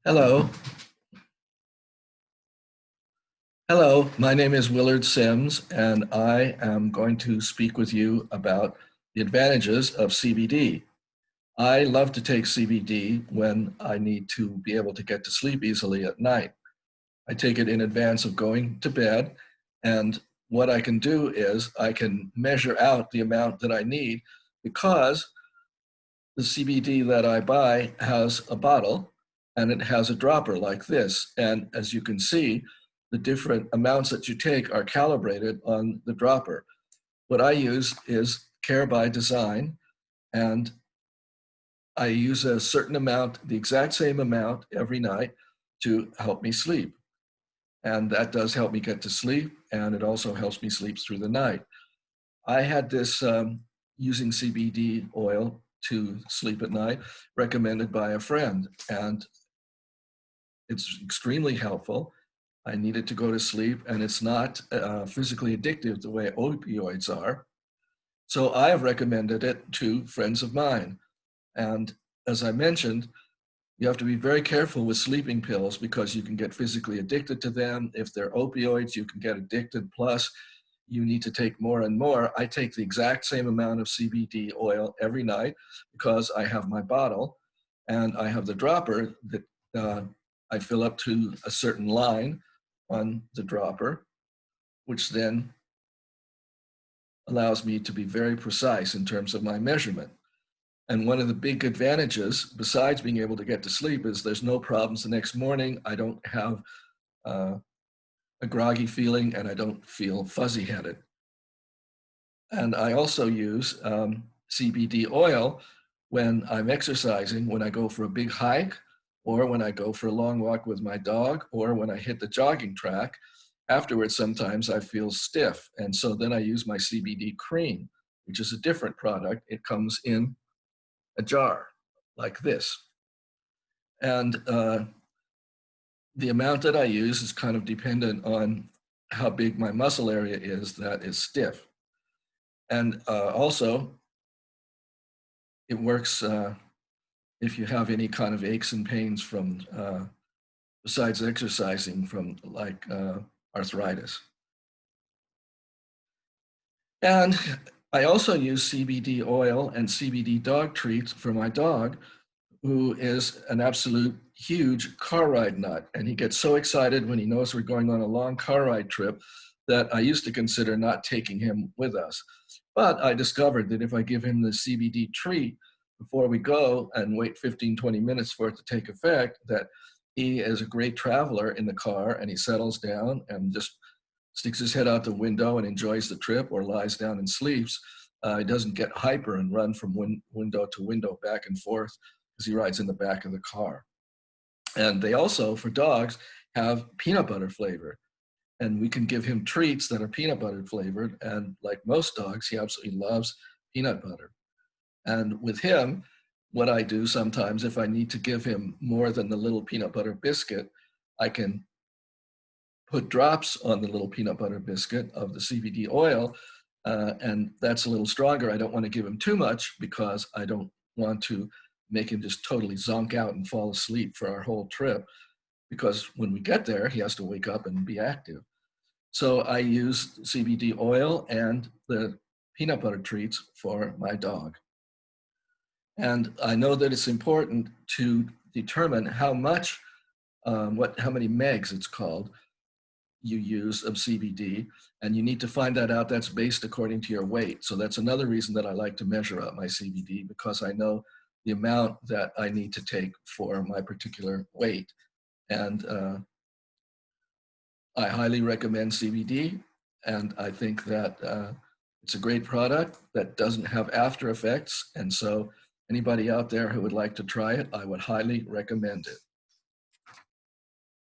Hello. Hello, my name is Willard Sims, and I am going to speak with you about the advantages of CBD. I love to take CBD when I need to be able to get to sleep easily at night. I take it in advance of going to bed, and what I can do is I can measure out the amount that I need because the CBD that I buy has a bottle and it has a dropper like this. And as you can see, the different amounts that you take are calibrated on the dropper. What I use is Care by Design, and I use a certain amount, the exact same amount every night to help me sleep. And that does help me get to sleep, and it also helps me sleep through the night. I had this using CBD oil to sleep at night, recommended by a friend, and it's extremely helpful. I needed to go to sleep, and it's not physically addictive the way opioids are. So I have recommended it to friends of mine. And as I mentioned, you have to be very careful with sleeping pills because you can get physically addicted to them. If they're opioids, you can get addicted. Plus, you need to take more and more. I take the exact same amount of CBD oil every night because I have my bottle and I have the dropper that I fill up to a certain line on the dropper, which then allows me to be very precise in terms of my measurement. And one of the big advantages, besides being able to get to sleep, is there's no problems the next morning. I don't have uh, a groggy feeling and I don't feel fuzzy headed. And I also use CBD oil when I'm exercising, when I go for a big hike, or when I go for a long walk with my dog, or when I hit the jogging track. Afterwards, sometimes I feel stiff. And so then I use my CBD cream, which is a different product. It comes in a jar like this. And the amount that I use is kind of dependent on how big my muscle area is that is stiff. And also, it works if you have any kind of aches and pains from, besides exercising, from like arthritis. And I also use CBD oil and CBD dog treats for my dog, who is an absolute huge car ride nut. And he gets so excited when he knows we're going on a long car ride trip that I used to consider not taking him with us. But I discovered that if I give him the CBD treat before we go and wait 15, 20 minutes for it to take effect, that he is a great traveler in the car and he settles down and just sticks his head out the window and enjoys the trip or lies down and sleeps. He doesn't get hyper and run from window to window back and forth because he rides in the back of the car. And they also, for dogs, have peanut butter flavor. And we can give him treats that are peanut butter flavored. And like most dogs, he absolutely loves peanut butter. And with him, what I do sometimes, if I need to give him more than the little peanut butter biscuit, I can put drops on the little peanut butter biscuit of the CBD oil, and that's a little stronger. I don't want to give him too much because I don't want to make him just totally zonk out and fall asleep for our whole trip, because when we get there, he has to wake up and be active. So I use CBD oil and the peanut butter treats for my dog. And I know that it's important to determine how much, how many megs it's called, you use of CBD, and you need to find that out. That's based according to your weight. So that's another reason that I like to measure out my CBD, because I know the amount that I need to take for my particular weight. And I highly recommend CBD, and I think that it's a great product that doesn't have after effects. And so anybody out there who would like to try it, I would highly recommend it.